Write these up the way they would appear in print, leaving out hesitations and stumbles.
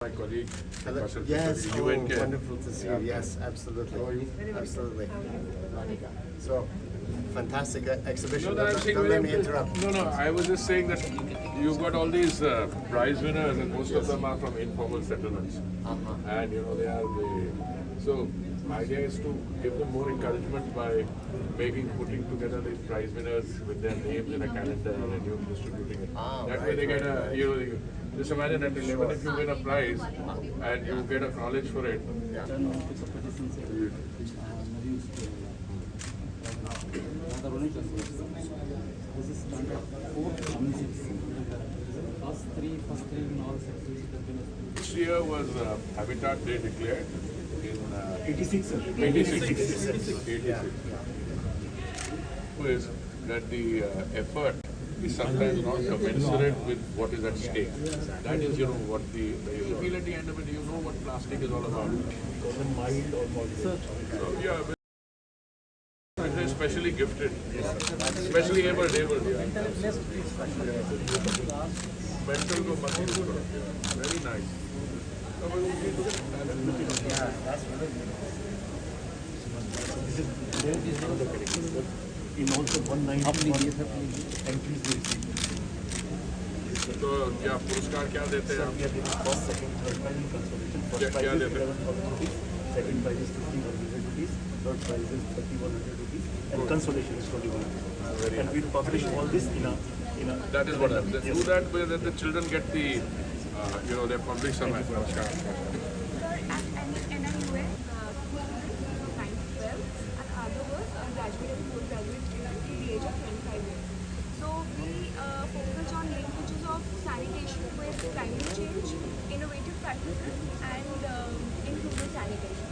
My colleague, Hello. Professor Yes, Petroleum, UNK. wonderful to see you. Yes, absolutely. Absolutely. So, fantastic exhibition. No, no, I'm saying Don't very let me interrupt. No, I was just saying that you've got all these prize winners, and most of them are from informal settlements. And they are so my idea is to give them more encouragement by putting together these prize winners with their names in a calendar and distributing it. That way they get just imagine that even if you win a prize and you get acknowledged for it. Yeah. This is standard 426. First three in all sectors. This year was Habitat Day declared in 86, sir. 86. Is that the effort is sometimes not commensurate with what is at stake. That is, what you feel at the end of it, you know what plastic is all about. Mild or moderate. So, yeah. It is specially gifted, especially able. Mental go very nice. In also 190 entries we received. तो क्या पुरस्कार क्या देते हैं आप? First, second, third prize in consolation. First क्या prize is देते हैं? 11,000 rupees. Second prize is 1,500 rupees. Third prize is 3,100 rupees. And consolation is 2,100. And we publish all this in a. That is what happens. They do that way that the children get the, they publish some. And I'm US school 9 to 12, and other was graduate and postgraduate students to the age of 25 years. So we focus on linkages of sanitation with climate change, innovative practices, and inclusive sanitation.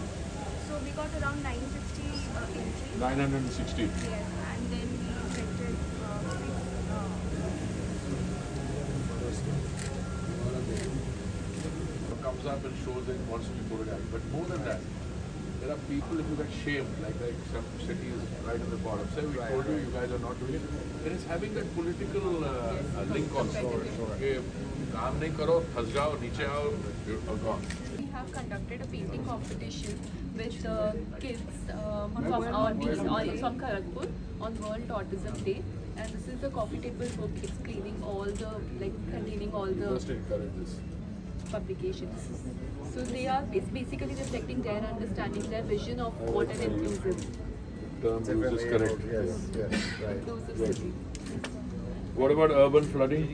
So we got around 960 entries. 960. Yes, and then we selected Comes up and shows it, wants to be photographed. But more than that, there are people, if you get shamed, like some cities right at the bottom, say we told you guys are not doing it. It is having that political link also. कि काम नहीं करो, फंस जाओ, नीचे आओ, you're gone. We have conducted a painting competition with kids from Kharagpur on World Autism Day, and this is the coffee table book explaining all the containing all You must the encourage this. publications. So they are basically reflecting their understanding, their vision of what an inclusive Term use is correct. Yes, right. inclusive city. What about urban flooding?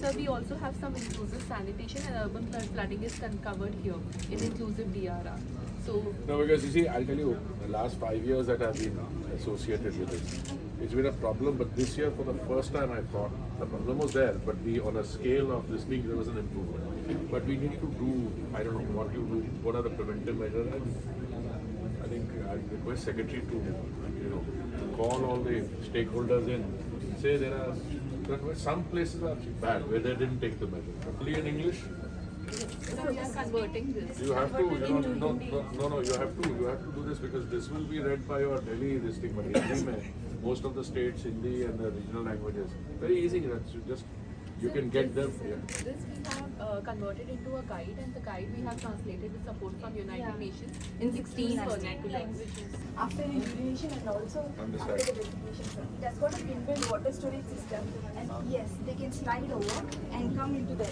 So we also have some inclusive sanitation, and urban flooding is covered here in inclusive DRR. So No, because you see, I'll tell you, the last 5 years that I've been associated with it, it's been a problem, but this year for the first time I thought the problem was there, but on a scale of this thing, there was an improvement. But we need to do, I don't know what you do, what are the preventive measures, and I think I'll request Secretary to, call all the stakeholders in, say there are some places are bad where they didn't take the measure. Only in English? so we are converting this. You have to, no, you have to do this because this will be read by your Delhi, this thing, but Hindi mein, most of the states, Hindi and the regional languages. Very easy, you can get them. Yeah. This we have converted into a guide, and the guide we have translated with support from United Nations in 16 vernacular languages. After urination and also Understand. after the defecation. It has got a inbuilt water storage system, and yes, they can slide over and come into the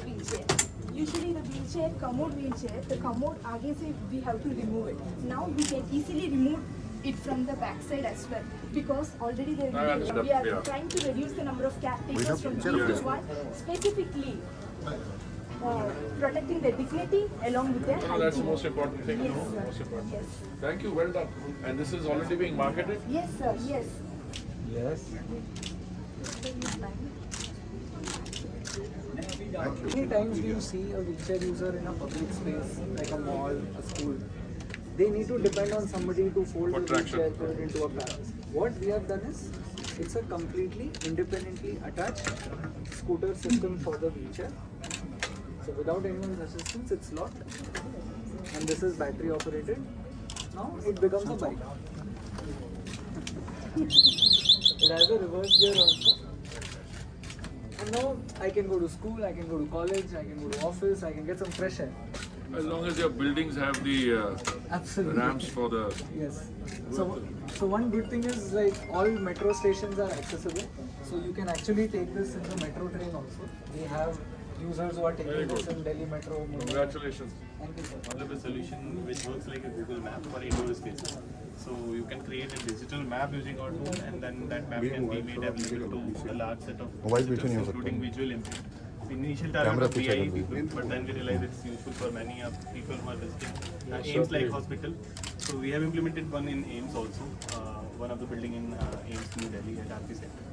wheelchair. Usually the wheelchair, commode wheelchair, the commode आगे से we have to remove it. Now we can easily remove it from the backside as well, because already I understand, we are yeah. trying to reduce the number of caretakers from 2 to 1, specifically protecting their dignity along with their No, that's the hygiene. most important thing. Yes, No? sir. Most important. Yes. Thank you, well done. And this is already being marketed? Yes, sir. Yes. Yes. Many times you see a wheelchair user in a public space, like a mall, a school. They need to depend on somebody to fold For the traction. wheelchair, put it into a car. What we have done is, it's a completely independently attached scooter system for the wheelchair. So without anyone's assistance, it's locked. And this is battery operated. Now it becomes a bike. It has a reverse gear also. And now I can go to school, I can go to college, I can go to office, I can get some fresh air. As long as your buildings have the Absolutely. ramps for the. Yes. So one good thing is like all metro stations are accessible. So you can actually take this in the metro train also. We have users who are Very taking this good. in Delhi Metro. Mumbai. Congratulations. Thank you, sir. We have a solution which works like a Google map for indoor spaces. So you can create a digital map using our tool, and then that map can be made available to a large set of visitors, including visual input. The initial target was BIE people, but then we realized it's useful for many people who are visiting AIMS like hospital. So we have implemented one in AIMS also, one of the building in AIMS New Delhi at RP Center.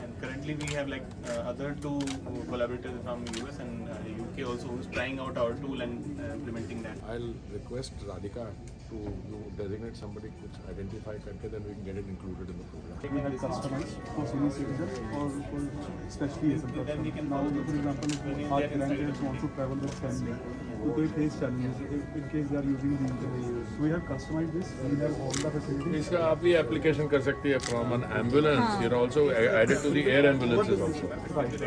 And currently we have like other two collaborators from US and UK also who's trying out our tool and implementing that. I'll request Radhika to designate somebody which identify करके then we can get it included in the program. We have customized for senior citizens or for especially as a Then we can now, follow for example, if our grandparents want to travel with family, so they face challenges in case they are using these. So we have customized this. We have all the facilities. इसका आप भी application कर सकती है from an ambulance. You're also added to the air ambulances also.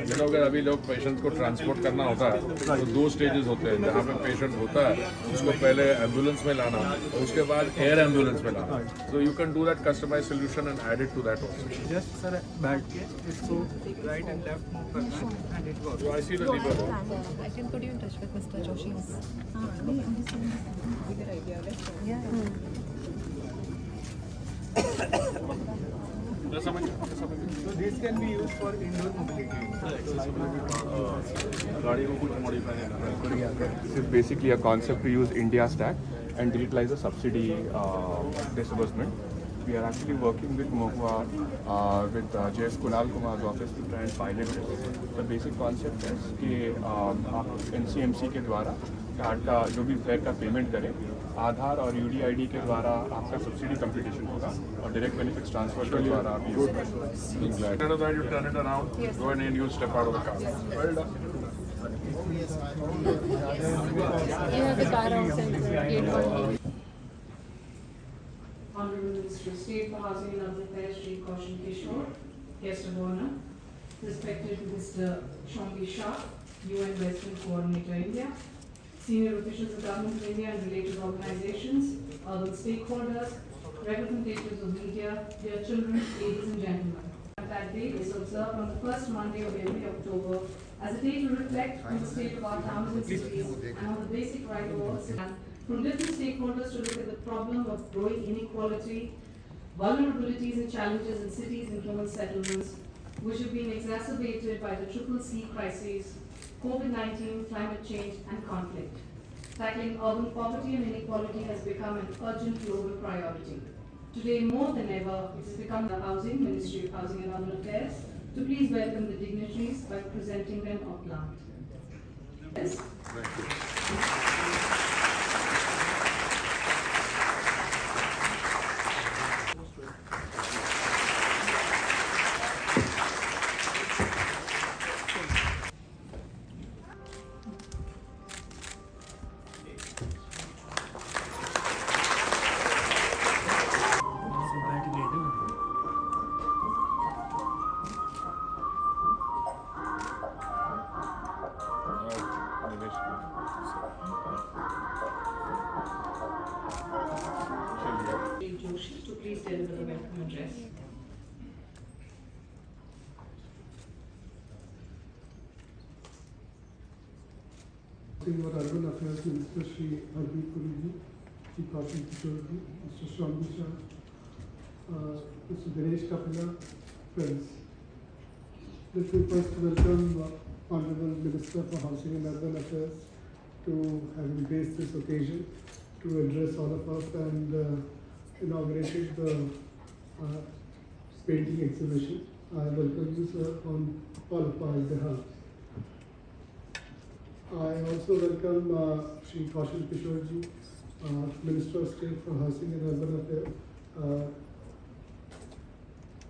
You know अगर अभी लोग patients को transport करना होता है तो दो stages होते हैं जहाँ पे patient होता है उसको पहले ambulance में लाना और उसके बाद air ambulance में लाना. So you can do that customized solution and add it to that also. Just sir, bad case. It's so right and left move करना है and it works. So I see the deeper. I can put you in touch with Mr. Joshi. So this can be used for indoor mobility. This is basically a concept to use India Stack and digitalize the subsidy disbursement. We are actually working with Mohua, with JS Kunal Kumar's office to try and pilot this. The basic concept is कि आप NCMC के द्वारा card का जो भी fair का payment करें आधार और UDID के द्वारा आपका सब्सिडी कंपटीशन होगा और डायरेक्ट बेनिफिट्स ट्रांसफर के द्वारा आप यूज कर सकते हैं. Glad. Instead of that, you turn it around, go in and you step out of the car. Well done. You have the car outside, sir. Gate 1. Honorable Minister of State for Housing and Urban Affairs, Shri Kishore, guest of honor, respected Mr. Shombi, UN Western Coordinator India, senior officials of Government of India and related organizations, urban stakeholders, representatives of media, dear children, ladies and gentlemen. That day is observed on the first Monday of every October as a day to reflect on the state of our towns and cities and on the basic right of all citizens. From different stakeholders to look at the problem of growing inequality, vulnerabilities and challenges in cities and human settlements, which have been exacerbated by the CCC crises, COVID-19, climate change and conflict. Tackling urban poverty and inequality has become an urgent global priority. Today, more than ever, it has become the Ministry of Housing and Urban Affairs to please welcome the dignitaries by presenting them au plant. Yes. Shri Joshi to please deliver the welcome address. Our Urban Affairs Minister Shri Hardeep Puri, Shri Petroleum, Mr. Shombi, Mr. Dinesh Kapila, friends. Let me first welcome Honorable Minister for Housing and Urban Affairs to having graced this occasion to address all of us and inaugurated the painting exhibition. I welcome you, sir, on all of our behalf. I also welcome Shri Kishore, Minister of State for Housing and Urban Affairs,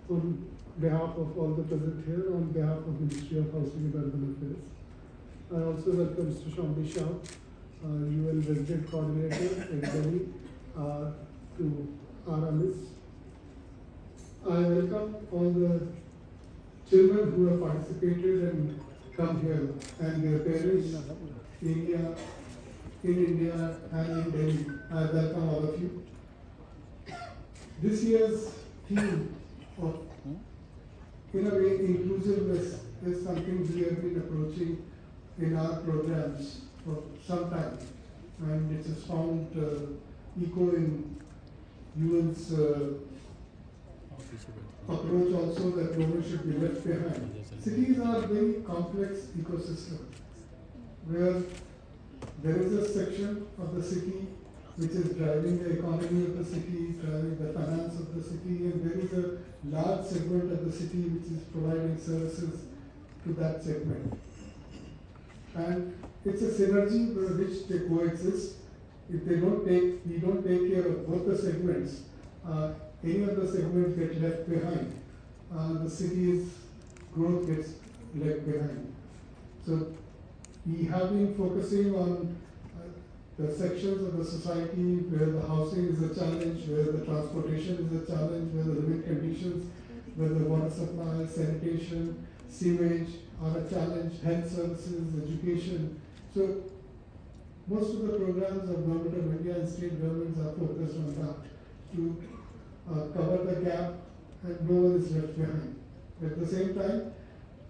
on behalf of all the present here, on behalf of Ministry of Housing and Urban Affairs. I also welcome Mr. Shombi Shah, UN Resident Coordinator in Delhi, to our midst. I welcome all the children who have participated and come here, and their parents in India and in Delhi. I welcome all of you. This year's theme of, in a way, inclusiveness is something we have been approaching in our programs for some time, and it has found echo in UN's approach also, that no one should be left behind. Cities are a very complex ecosystem where there is a section of the city which is driving the economy of the city, driving the finance of the city, and there is a large segment of the city which is providing services to that segment. And it's a synergy by which they coexist. If we don't take care of both the segments, any of the segments get left behind. The city's growth gets left behind. So we have been focusing on the sections of the society where the housing is a challenge, where the transportation is a challenge, where the living conditions, where the water supply, sanitation, sewage are a challenge, health services, education. So most of the programs of Government of India and state governments are focused on that, to cover the gap and no one is left behind. At the same time,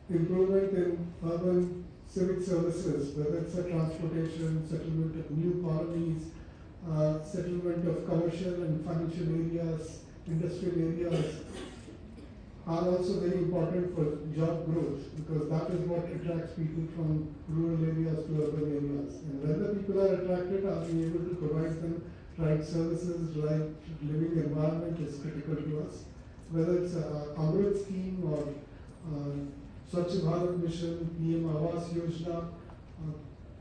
improvement in urban civic services, whether it's a transportation, settlement of new colonies, settlement of commercial and financial areas, industrial areas, are also very important for job growth, because that is what attracts people from rural areas to urban areas. And when the people are attracted, are we able to provide them right services, right living environment is critical to us. Whether it's a Amrit scheme or Swachh Bharat Mission, PM Awas Yojana,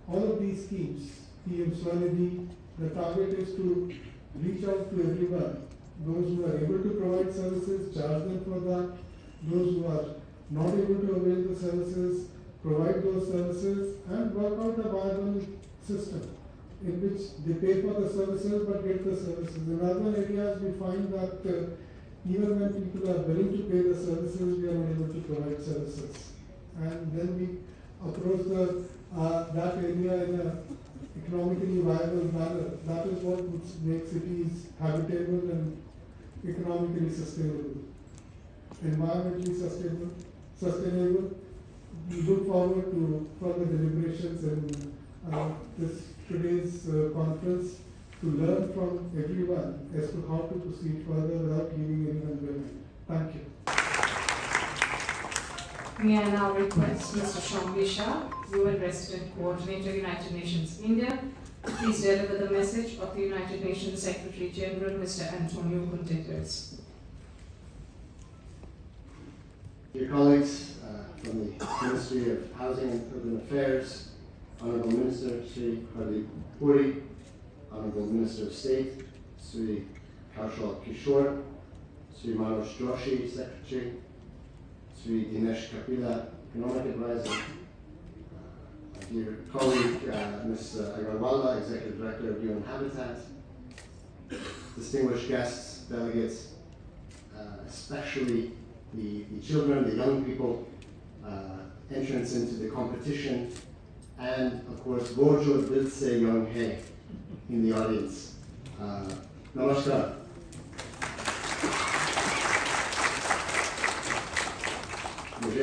all of these schemes, PM Swanidhi, the target is to reach out to everyone. Those who are able to provide services, charge them for that. Those who are not able to avail the services, provide those services, and work out a viable system in which they pay for the services but get the services. In urban areas, we find that even when people are willing to pay the services, we are not able to provide services. And then we approach that area in an economically viable manner. That is what would make cities habitable and economically sustainable, environmentally sustainable. We look forward to further deliberations in today's conference to learn from everyone as to how to proceed further without leaving anyone behind. Thank you. May I now request Mr. Shombi Shah, UN Resident Coordinator, United Nations India, please deliver the message of the United Nations Secretary General, Mr. Antonio Guterres. Dear colleagues from the Ministry of Housing and Urban Affairs, Honorable Minister Shri Hardeep Puri, Honorable Minister of State Shri Kishore, Shri Manoj Joshi, Secretary, Shri Dinesh Kapila, Economic Advisor, dear colleague Ms. Agarwala, Executive Director of UN Habitat, distinguished guests, delegates, especially the children, the young people, entrance into the competition, and of course, Bojo Dilse Young He in the audience. Namaskar. It's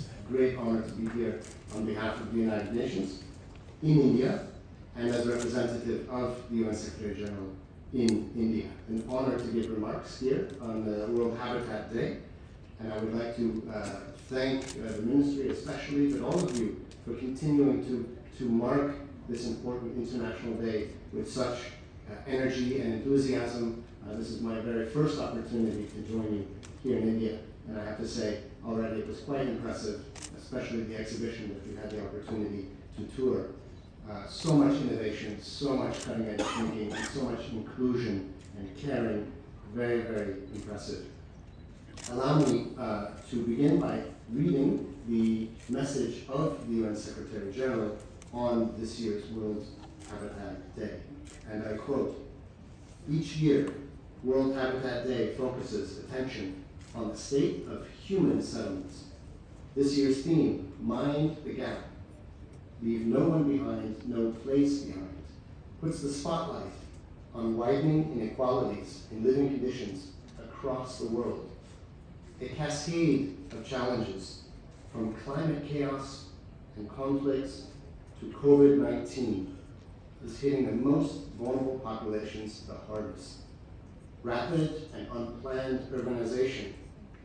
a great honor to be here on behalf of the United Nations in India and as representative of the UN Secretary General in India. An honor to give remarks here on the World Habitat Day, and I would like to thank the Ministry especially, but all of you for continuing to mark this important international day with such energy and enthusiasm. This is my very first opportunity to join you here in India, and I have to say already it was quite impressive, especially the exhibition that we had the opportunity to tour. So much innovation, so much cutting-edge thinking, and so much inclusion and caring. Very, very impressive. Allow me to begin by reading the message of the UN Secretary General on this year's World Habitat Day. And I quote, "Each year, World Habitat Day focuses attention on the state of human settlements. This year's theme, Mind the Gap, Leave No One Behind, No Place Behind, puts the spotlight on widening inequalities in living conditions across the world. A cascade of challenges, from climate chaos and conflicts to COVID-19, is hitting the most vulnerable populations the hardest. Rapid and unplanned urbanization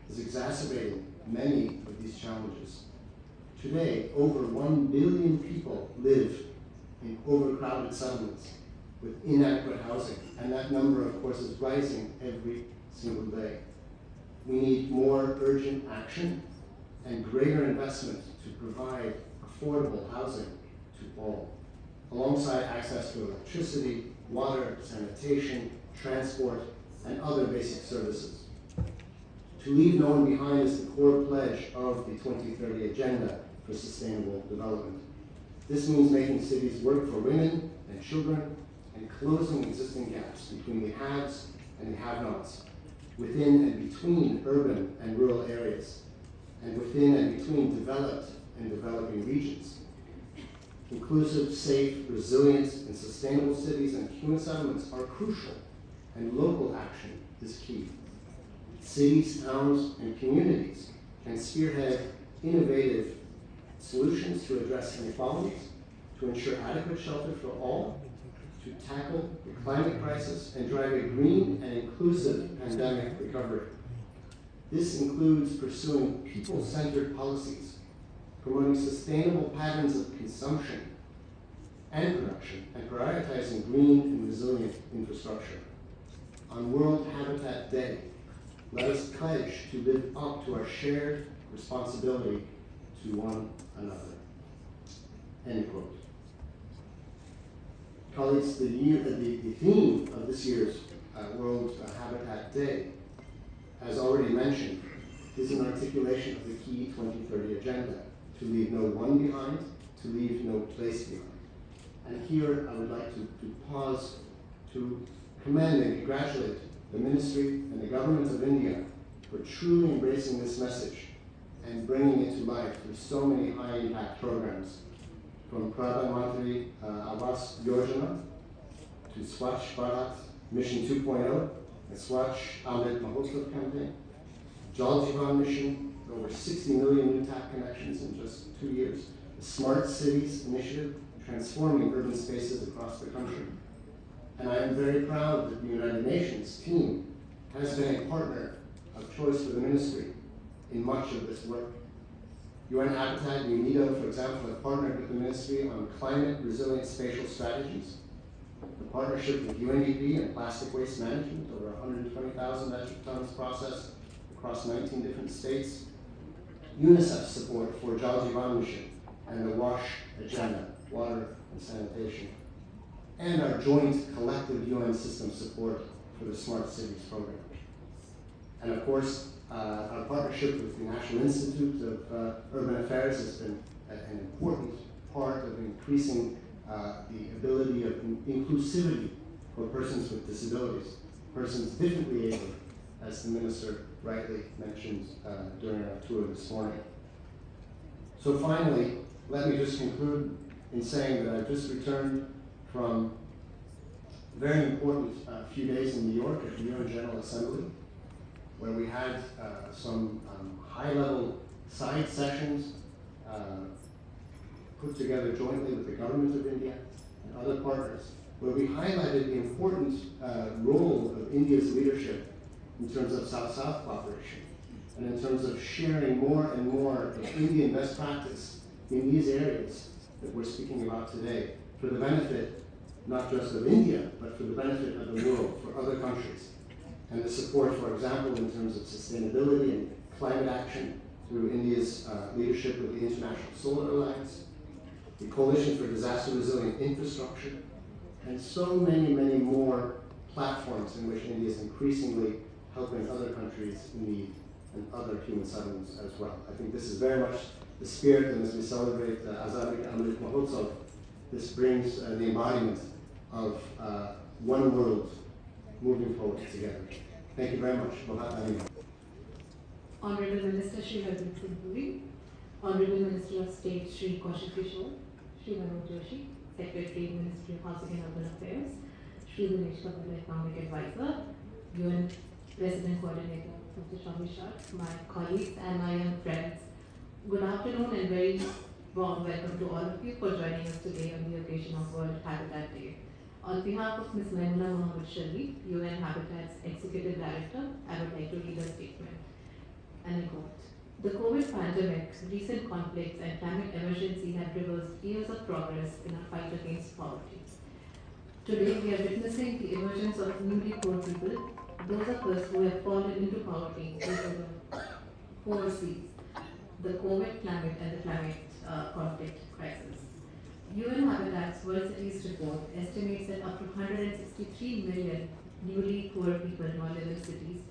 is exacerbating many of these challenges. Today, over 1 billion people live in overcrowded settlements with inadequate housing, and that number, of course, is rising every single day. We need more urgent action and greater investment to provide affordable housing to all, alongside access to electricity, water, sanitation, transport, and other basic services. To leave no one behind is the core pledge of the 2030 Agenda for Sustainable Development. This means making cities work for women and children and closing existing gaps between the haves and the have-nots, within and between urban and rural areas, and within and between developed and developing regions. Inclusive, safe, resilient, and sustainable cities and human settlements are crucial, and local action is key. Cities, towns, and communities can spearhead innovative solutions to address inequalities, to ensure adequate shelter for all, to tackle the climate crisis, and drive a green and inclusive pandemic recovery. This includes pursuing people-centered policies, promoting sustainable patterns of consumption and production, and prioritizing green and resilient infrastructure. On World Habitat Day, let us pledge to live up to our shared responsibility to one another. End quote. Colleagues, the theme of this year's World Habitat Day, as already mentioned, is an articulation of the key 2030 Agenda, to leave no one behind, to leave no place behind. And here I would like to pause to commend and congratulate the Ministry and the Government of India for truly embracing this message and bringing it to life through so many high-impact programs, from Pradhan Mantri Awas Yojana to Swachh Bharat Mission 2.0 and Swachh Amrit Mahotsav campaign, Jal Jeevan Mission, over 60 million new tap connections in just 2 years, the Smart Cities Initiative, transforming urban spaces across the country. And I am very proud that the United Nations team has been a partner of choice for the ministry in much of this work. UN Habitat and UNIDO, for example, have partnered with the ministry on climate resilient spatial strategies. The partnership with UNDP and plastic waste management, over 120,000 metric tons processed across 19 different states. UNICEF support for Jal Jeevan Mission and the WASH Agenda, water and sanitation. And our joint collective UN system support for the Smart Cities program. And of course, our partnership with the National Institute of Urban Affairs has been an important part of increasing the ability of inclusivity for persons with disabilities, persons differently able, as the Minister rightly mentioned during our tour this morning. So finally, let me just conclude in saying that I've just returned from a very important few days in New York at the UN General Assembly, where we had some high-level side sessions put together jointly with the government of India and other partners, where we highlighted the important role of India's leadership in terms of South-South cooperation, and in terms of sharing more and more of Indian best practice in these areas that we're speaking about today, for the benefit not just of India, but for the benefit of the world, for other countries. And the support, for example, in terms of sustainability and climate action through India's leadership with the International Solar Alliance, the Coalition for Disaster Resilient Infrastructure, and so many, many more platforms in which India is increasingly helping other countries in need and other human settlements as well. I think this is very much the spirit, and as we celebrate Azadi Ka Amrit Mahotsav, this brings the embodiment of one world moving forward together. Thank you very much. Honorable Minister Shri Hardeep Singh Puri, Honorable Minister of State Shri Shri Secretary Ministry of Housing and Urban Affairs, Shri Economic Advisor, UN President Coordinator of the Shombi, my colleagues and my young friends. Good afternoon and very warm welcome to all of you for joining us today on the occasion of World Habitat Day. On behalf of Ms. Shri, UN Habitat's Executive Director, I would like to read a statement. And I quote, "The COVID pandemic, recent conflicts and climate emergency have reversed years of progress in our fight against poverty. Today we are witnessing the emergence of newly poor people, those of us who have fallen into poverty due to the 4 C's, the COVID, climate and the climate conflict crisis. UN Habitat's World Cities report estimates that up to 163 million newly poor people now live in cities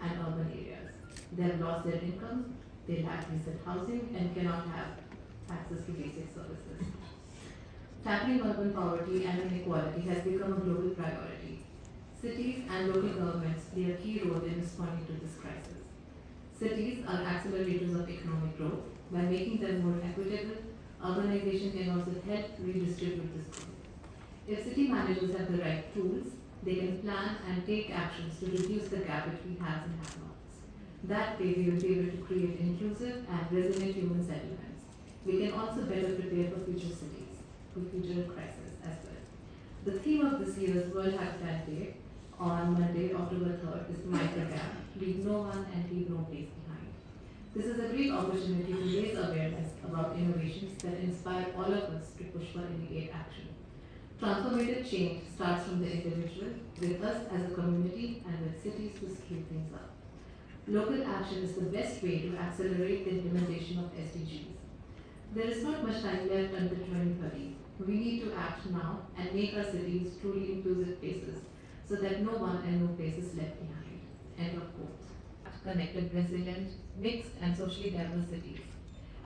and urban areas. They have lost their income, they lack decent housing and cannot have access to basic services. Tackling urban poverty and inequality has become a global priority. Cities and local governments play a key role in responding to this crisis. Cities are accelerators of economic growth. By making them more equitable, urbanization can also help redistribute this growth. If city managers have the right tools, they can plan and take actions to reduce the gap between haves and have-nots. That way, we will be able to create inclusive and resilient human settlements. We can also better prepare for future cities, for future crises as well. The theme of this year's World Habitat Day on Monday, October 3rd is Mind the Gap, Leave No One and Leave No Place Behind. This is a great opportunity to raise awareness about innovations that inspire all of us to push for immediate action. Transformative change starts from the individual, with us as a community and with cities to scale things up. Local action is the best way to accelerate the implementation of SDGs. There is not much time left until 2030. We need to act now and make our cities truly inclusive places so that no one and no place is left behind. End of quote. Connected, resilient, mixed and socially diverse cities.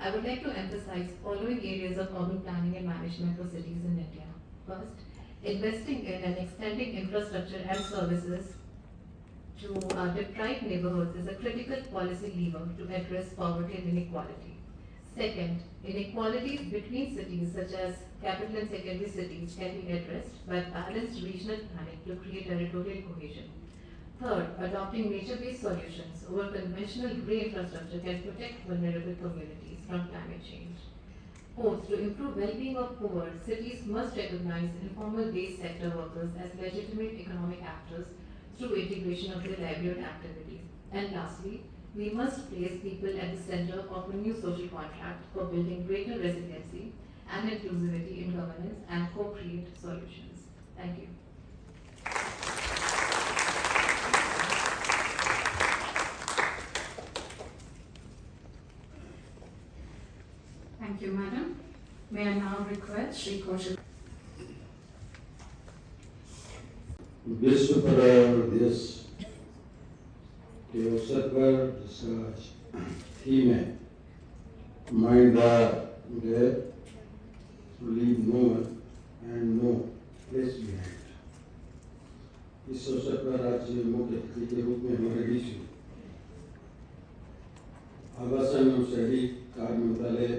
I would like to emphasize following areas of urban planning and management for cities in India. First, investing in and extending infrastructure and services to deprived neighborhoods is a critical policy lever to address poverty and inequality. Second, inequalities between cities such as capital and secondary cities can be addressed by balanced regional planning to create territorial cohesion. Third, adopting nature-based solutions over conventional grey infrastructure can protect vulnerable communities from climate change. Fourth, to improve well-being of poor, cities must recognize informal base sector workers as legitimate economic actors through integration of their livelihood activities. And lastly, we must place people at the center of a new social contract for building greater resiliency and inclusivity in governance and co-create solutions. Thank you. Thank you, Madam. May I now request Shri Kaushal. विश्व पर्यावरण दिवस के अवसर पर जिसका theme है mind the gap, leave no one and no place behind, इस अवसर पर आज मुख्य अतिथि के रूप में हमारे बीच आवासन एवं शहरी कार्य मंत्रालय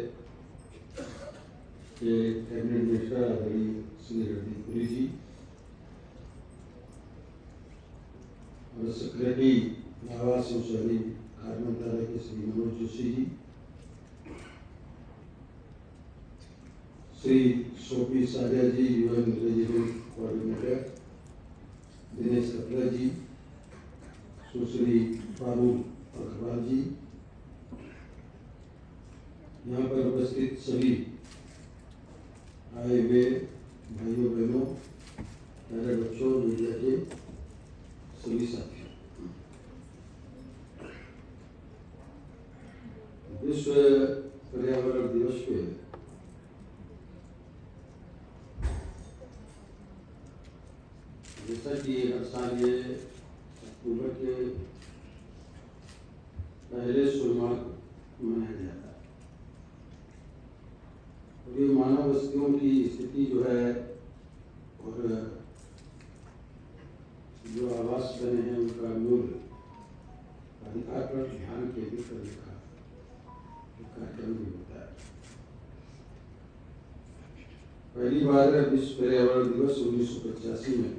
के कैबिनेट मिनिस्टर आदरणीय श्री हरदीप पुरी जी और सेक्रेटरी आवास एवं शहरी कार्य मंत्रालय के श्री मनोज जोशी जी, श्री शोपी सारिया जी यूएन रेजिडेंट कोऑर्डिनेटर, दिनेश कपला जी, सुश्री फारूक अग्रवाल जी, यहाँ पर उपस्थित सभी आए हुए भाइयों बहनों, प्यारे बच्चों, मीडिया के सभी साथियों, विश्व पर्यावरण दिवस पे जैसा कि हर साल ये अक्टूबर के पहले सोमवार को मनाया जाता है और ये मानव वस्तुओं की स्थिति जो है और जो आवास बने हैं उनका मूल्य अधिकार पर ध्यान केंद्रित करने का कार्यक्रम भी होता है। पहली बार विश्व पर्यावरण दिवस 1985 में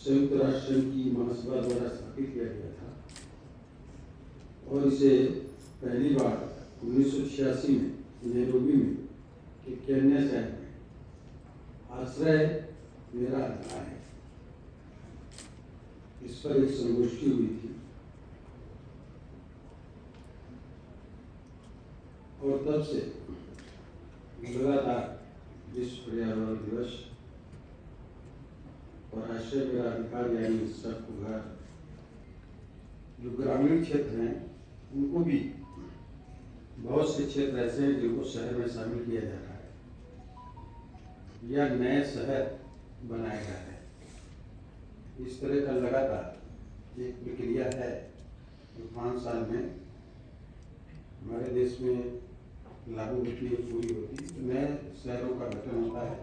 संयुक्त राष्ट्र संघ की महासभा द्वारा स्थापित किया गया था और इसे पहली बार 1986 में नैरोबी में केन्या शहर में आश्रय मेरा अधिकार है इस पर एक संगोष्ठी हुई थी और तब से लगातार विश्व पर्यावरण दिवस और आश्रय मेरा अधिकार यानी सबको घर जो ग्रामीण क्षेत्र हैं उनको भी बहुत से क्षेत्र ऐसे हैं जिनको शहर में शामिल किया जा रहा है या नए शहर बनाए जा रहे हैं। इस तरह का लगातार एक प्रक्रिया है जो 5 साल में हमारे देश में लागू होती है, पूरी होती है। नए शहरों का गठन होता है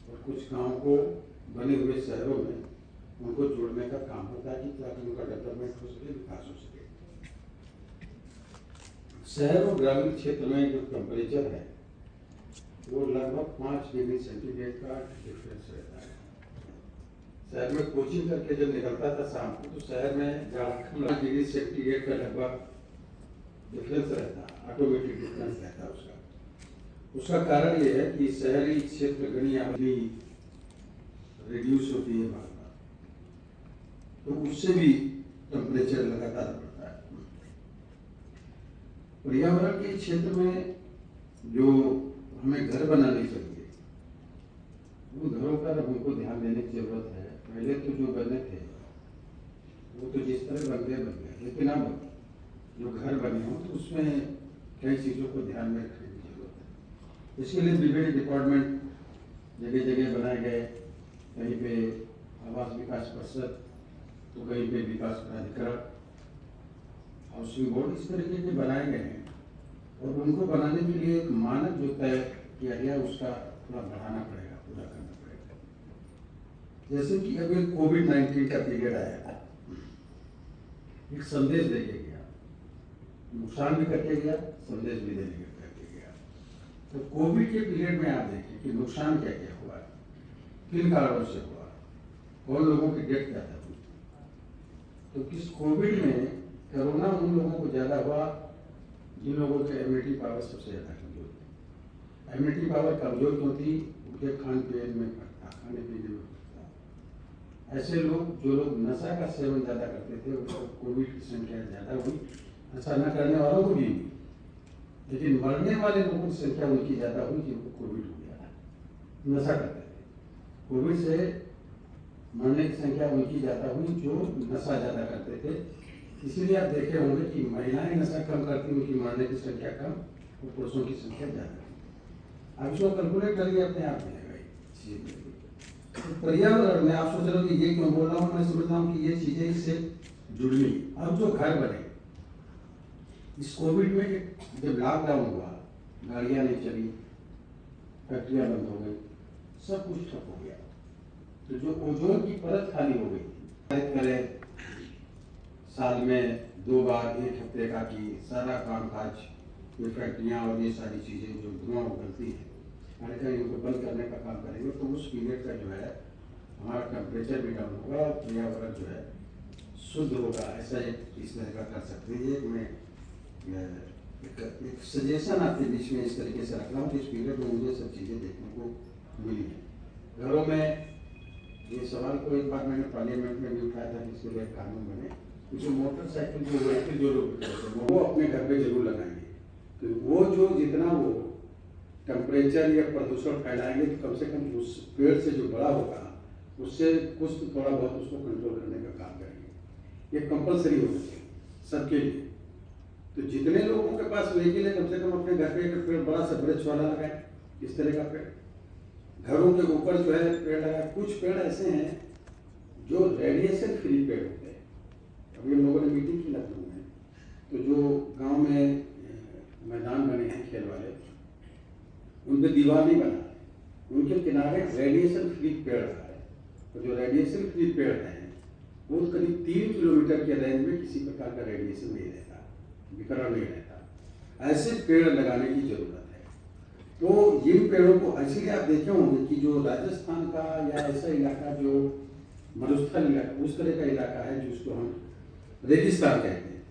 और कुछ गांव को बने हुए शहरों में उनको जोड़ने का काम होता है कि ताकि उनका डेवलपमेंट हो सके, विकास हो सके। शहर और ग्रामीण क्षेत्र में जो टेम्परेचर है वो लगभग 5 डिग्री सेंटीग्रेड का डिफरेंस रहता है। शहर में कोचिंग करके जब निकलता था शाम को तो शहर में 5 डिग्री सेंटीग्रेड का लगभग डिफरेंस रहता, ऑटोमेटिक डिफरेंस रहता है उसका कारण ये है कि शहरी क्षेत्र घनी आबादी रिड्यूस होती है बार बार, तो उससे भी टेम्परेचर लगातार बढ़ता है। पर्यावरण के क्षेत्र में जो हमें घर बनाने चाहिए उन घरों पर हमको ध्यान देने की जरूरत है। पहले तो जो बने थे वो तो जिस तरह बन गए, लेकिन अब जो घर बने हों तो उसमें कई चीज़ों को ध्यान में रखने की जरूरत है। इसके लिए विभिन्न डिपार्टमेंट जगह जगह बनाए गए, कहीं पे आवास विकास परिषद तो कहीं पे विकास प्राधिकरण, हाउसिंग बोर्ड, इस तरीके के बनाए गए हैं और उनको बनाने के लिए एक मानक जो तय किया गया उसका थोड़ा बढ़ाना पड़ेगा, पूरा करना पड़ेगा। जैसे कि अभी कोविड-19 का पीरियड आया था, एक संदेश दे गया, नुकसान भी करके गया, संदेश भी देने करके गया। तो कोविड के पीरियड में आप देखिए कि नुकसान क्या क्या हुआ, किन कारणों से हुआ, कौन लोगों की डेथ ज्यादा हुई। तो किस कोविड में कोरोना उन लोगों को ज्यादा हुआ जिन लोगों की इम्यूनिटी पावर सबसे ज्यादा कमजोर थी। इम्यूनिटी पावर कमजोर क्यों थी? उनके खान पीन में फर्क था, खाने पीने में फर्क था। ऐसे लोग जो लोग नशा का सेवन ज्यादा करते थे उनको कोविड की संख्या ज्यादा हुई। नशा न करने वालों को भी हुई, लेकिन मरने वाले लोगों की संख्या उनकी ज्यादा हुई जिनको कोविड हो गया, नशा करते थे। कोविड से मरने की संख्या उनकी ज्यादा हुई जो नशा ज्यादा करते थे। इसीलिए आप देखे होंगे कि महिलाएं नशा कम करती, उनकी मरने की संख्या कम और पुरुषों की संख्या ज्यादा। आप इसको कैलकुलेट करिए, अपने आप मिलेगा। तो पर्यावरण में आप सोच रहे हो कि ये क्यों बोल रहा हूँ, मैं समझ रहा हूँ कि ये चीजें इससे जुड़नी। अब जो घर बने इस कोविड में, जब लॉकडाउन हुआ, गाड़ियां नहीं चली, फैक्ट्रियां बंद हो गई, सब कुछ ठप हो गया, तो जो ओजोन की परत खाली हो गई करें साल में 2 बार 1 हफ्ते का कि सारा कामकाज, ये फैक्ट्रियाँ और ये सारी चीज़ें जो धुआं उगलती हैं कहीं इनको बंद करने का काम करेंगे तो उस पीरियड का जो है हमारा टेम्परेचर भी डाउन होगा और पर्यावरण जो है शुद्ध होगा। ऐसा एक इस तरह का कर सकते हैं। मैं एक सजेशन आपके बीच में इस तरीके से रख रहा हूँ कि इस पीरियड में मुझे सब चीज़ें देखने को मिली हैं। घरों में ये सवाल को एक बार मैंने पार्लियामेंट में भी उठाया था कि इसके लिए कानून बने, जो मोटरसाइकिल जो व्हीकल जो लोग वो अपने घर पे जरूर लगाएंगे, तो वो जो जितना वो टेम्परेचर या प्रदूषण फैलाएंगे तो कम से कम उस पेड़ से जो बड़ा होगा उससे कुछ थोड़ा बहुत उसको कंट्रोल करने का काम करेंगे। ये कंपलसरी होना चाहिए सबके लिए। तो जितने लोगों के पास व्हीकल है कम से कम अपने घर पे एक पेड़ बड़ा सा वृक्ष वाला लगाएं, इस तरह का पेड़। घरों के ऊपर जो है पेड़ लगाए। कुछ पेड़ ऐसे हैं जो रेडिएशन फ्री पेड़ होते हैं। अभी हम लोगों ने मीटिंग की लखनऊ में, तो जो गांव में मैदान बने हैं खेल वाले, उन पर दीवार नहीं बना, उनके किनारे रेडिएशन फ्री पेड़ रहा है। तो जो रेडिएशन फ्री पेड़ हैं वो करीब 3 किलोमीटर के रेंज में किसी प्रकार का रेडिएशन नहीं रहता, विकरण नहीं रहता। ऐसे पेड़ लगाने की जरूरत है। तो जिन पेड़ों को, इसीलिए आप देखे होंगे कि जो राजस्थान का या ऐसा इलाका जो मरुस्थल इलाका, उस तरह का इलाका है जिसको हम रेगिस्तान कहते हैं,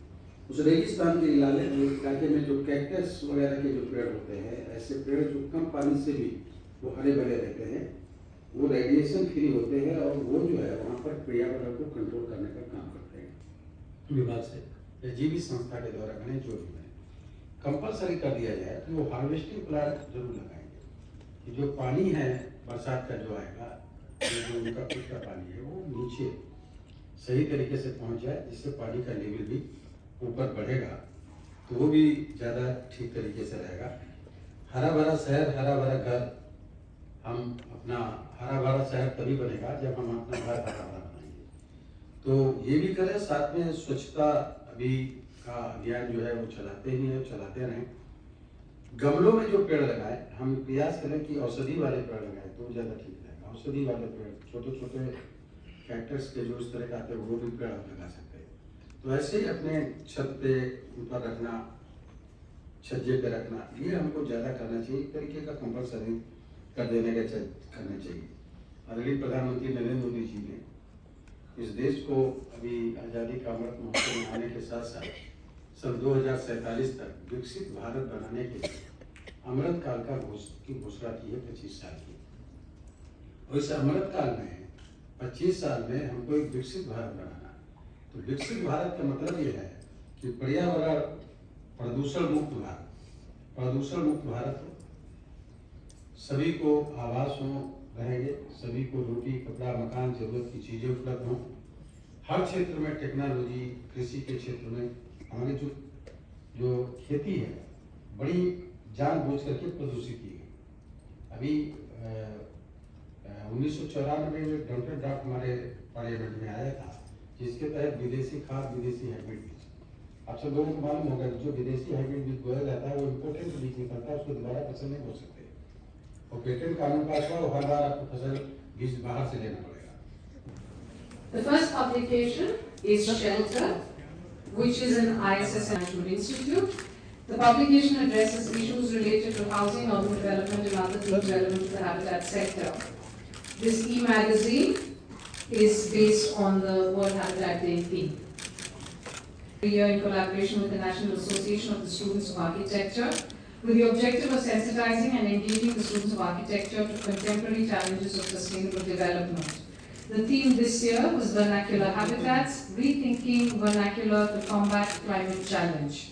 उस रेगिस्तान के इलाके में जो कैक्टस वगैरह के जो पेड़ होते हैं, ऐसे पेड़ जो कम पानी से भी वो हरे भरे रहते हैं, वो रेडिएशन फ्री होते हैं और वो जो है वहाँ पर पर्यावरण को कंट्रोल करने का काम करते हैं। विभाग से या जीवी संस्था के द्वारा बने जो भी बने, कंपलसरी कर दिया जाए कि वो हार्वेस्टिंग प्लांट जरूर लगाएंगे कि जो पानी है बरसात का जो आएगा, जो उनका खुद का पानी है वो नीचे सही तरीके से पहुँच जाए, जिससे पानी का लेवल भी ऊपर बढ़ेगा, तो वो भी ज़्यादा ठीक तरीके से रहेगा। हरा भरा शहर, हरा भरा घर, हम अपना हरा भरा शहर तभी बनेगा जब हम अपना घर हरा भरा बनाएंगे। तो ये भी करें, साथ में स्वच्छता अभी का अभियान जो है वो चलाते ही है, चलाते रहें। गमलों में जो पेड़ लगाए, हम प्रयास करें कि औषधि वाले पेड़ लगाए तो ज़्यादा ठीक रहेगा। औषधि वाले पेड़, छोटे छोटे कैक्टस के जो इस तरह का आते हैं वो भी पेड़ आप लगा सकते हैं। तो ऐसे ही अपने छत पे ऊपर रखना, छज्जे पे रखना, ये हमको ज़्यादा करना चाहिए। एक तरीके का कंपलसरी कर देने का करना चाहिए। आदरणीय प्रधानमंत्री नरेंद्र मोदी जी ने इस देश को अभी आज़ादी का अमृत महोत्सव मनाने के साथ साथ सन 2047 तक विकसित भारत बनाने के लिए अमृत काल की घोषणा की है 25 साल की। और इस अमृत काल में 25 साल में हमको एक विकसित भारत बनाना। तो विकसित भारत का मतलब ये है कि पर्यावरण प्रदूषण मुक्त भारत, प्रदूषण मुक्त भारत हो, सभी को आवास हो रहेंगे, सभी को रोटी, कपड़ा, मकान, जरूरत की चीज़ें उपलब्ध हों। हर क्षेत्र में टेक्नोलॉजी, कृषि के क्षेत्र में हमारी जो खेती है बड़ी जानबूझ करके प्रदूषित की गई। अभी 1994 में एक डॉक्टर ड्राफ्ट हमारे पार्लियामेंट में आया था, जिसके तहत विदेशी खाद, विदेशी हाइब्रिड बीज, आप सब लोगों को मालूम होगा कि जो विदेशी हाइब्रिड बीज बोया जाता है वो इम्पोर्टेंट बीज निकलता है, उसको दोबारा फसल नहीं बो सकते। और पेटेंट कानून पास हुआ, हर बार आपको फसल बीज बाहर से लेना पड़ेगा। The first publication is Shelter, which is an ISS Management Institute. The publication addresses issues related to housing, urban development, and other themes relevant to the habitat sector. This e-magazine is based on the World Habitat Day theme. We are in collaboration with the National Association of the Students of Architecture, with the objective of sensitizing and engaging the students of architecture to contemporary challenges of sustainable development. The theme this year was Vernacular Habitats, Rethinking Vernacular to Combat Climate Challenge.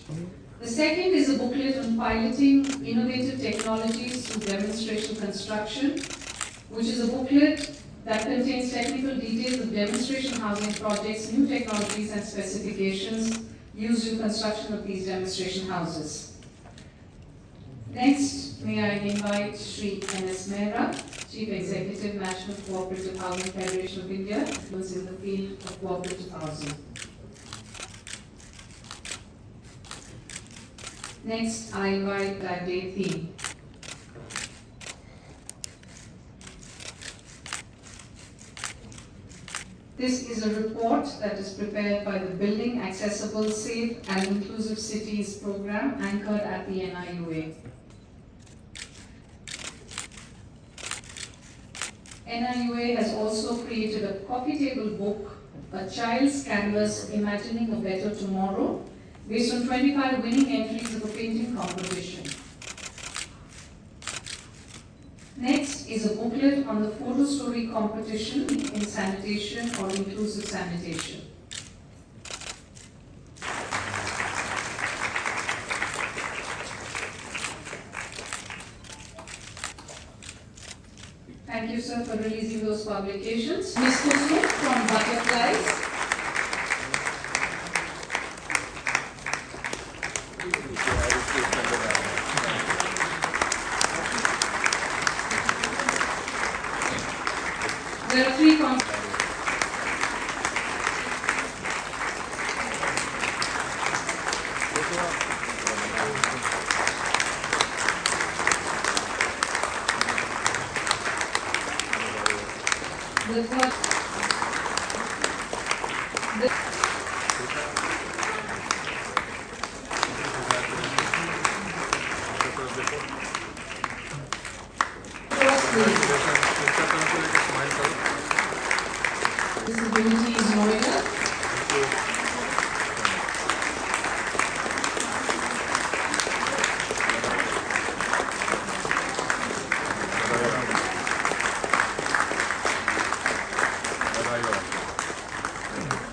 The second is a booklet on piloting innovative technologies through demonstration construction, which is a booklet that contains technical details of demonstration housing projects, new technologies and specifications used in construction of these demonstration houses. Next, may I invite Shri N.S. Mehra, Chief Executive, National Cooperative Housing Federation of India, who is in the field of cooperative housing. Next, I invite that day theme. This is a report that is prepared by the Building Accessible, Safe and Inclusive Cities program anchored at the NIUA. NIUA has also created a coffee table book, A Child's Canvas Imagining a Better Tomorrow, based on 25 winning entries of a painting competition. Next is a booklet on the photo story competition in sanitation or inclusive sanitation. Thank you, sir, for releasing those publications. Ms. Kusum from Butterflies. There are three the first Disability is Noida.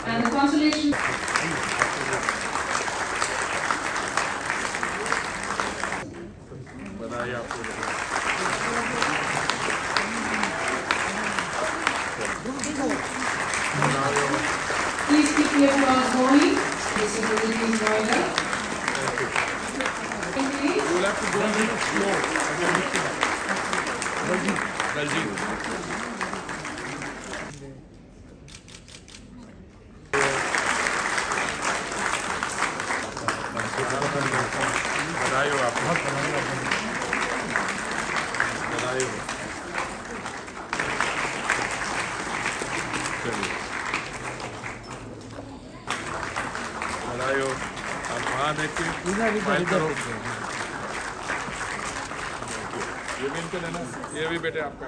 And the consolation. Please keep your applause going. Disability is Noida. Please. You will have to go a little slow. बधाई हो आपको। बधाई हो। चलिए। बधाई हो। आप वहाँ देखिए। स्माइल करो। ये भी इनको लेना। ये भी बेटे आपका।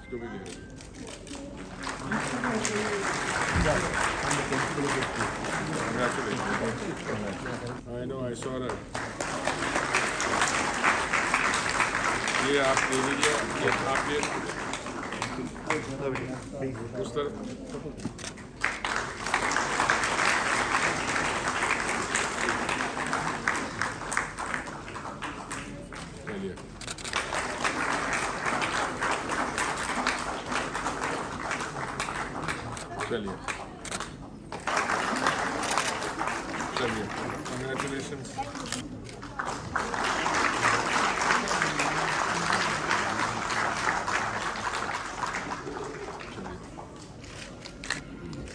इसको भी ले लो। Congratulations. I know, I saw that. ये आप ले लीजिए, ये आप ये उस तरफ चलिए चलिए चलिए congratulations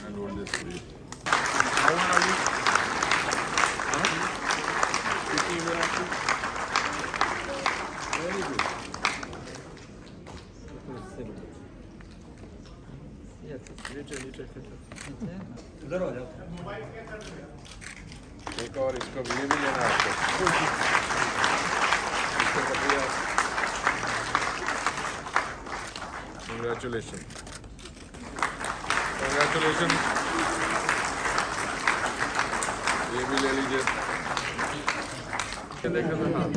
and hold this for you. How old are you? Speaking Marathi? Very good. एक और इसको ये भी लेना आपको कंग्रेचुलेशन कंग्रेचुलेशन ये भी ले लीजिए देखो तो हाँ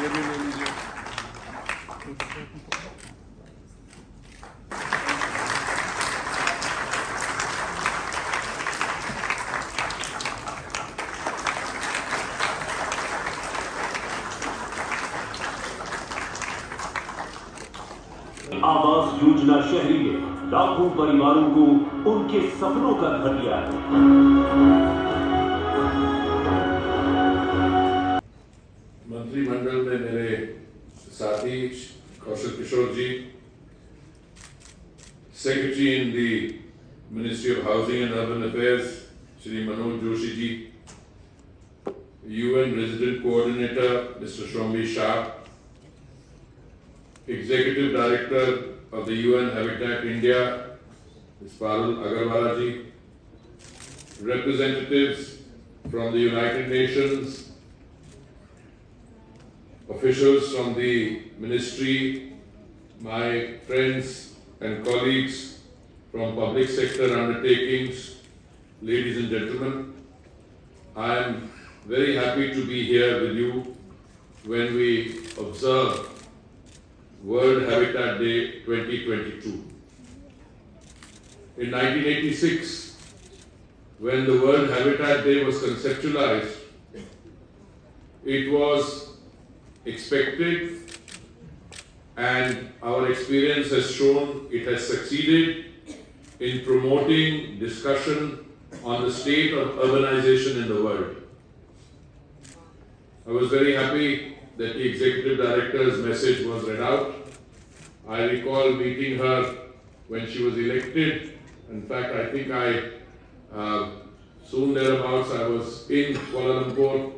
ये भी ले लीजिए आवास योजना शहरी ने लाखों परिवारों को उनके सपनों का घर दिया है। मंत्रिमंडल में मेरे साथी Kaushal Kishore ji, secretary in the ministry of housing and urban affairs Shri Manoj Joshi ji, UN resident coordinator mister Shombi Shah, Executive Director of the UN Habitat India, Ms. Parul Agarwala ji, representatives from the United Nations, officials from the ministry, my friends and colleagues from public sector undertakings, ladies and gentlemen, I am very happy to be here with you when we observe World Habitat Day 2022. In 1986, when the World Habitat Day was conceptualized, it was expected and our experience has shown it has succeeded in promoting discussion on the state of urbanization in the world. I was very happy that the Executive Director's message was read out. I recall meeting her when she was elected. In fact, I think soon thereabouts I was in Kuala Lumpur.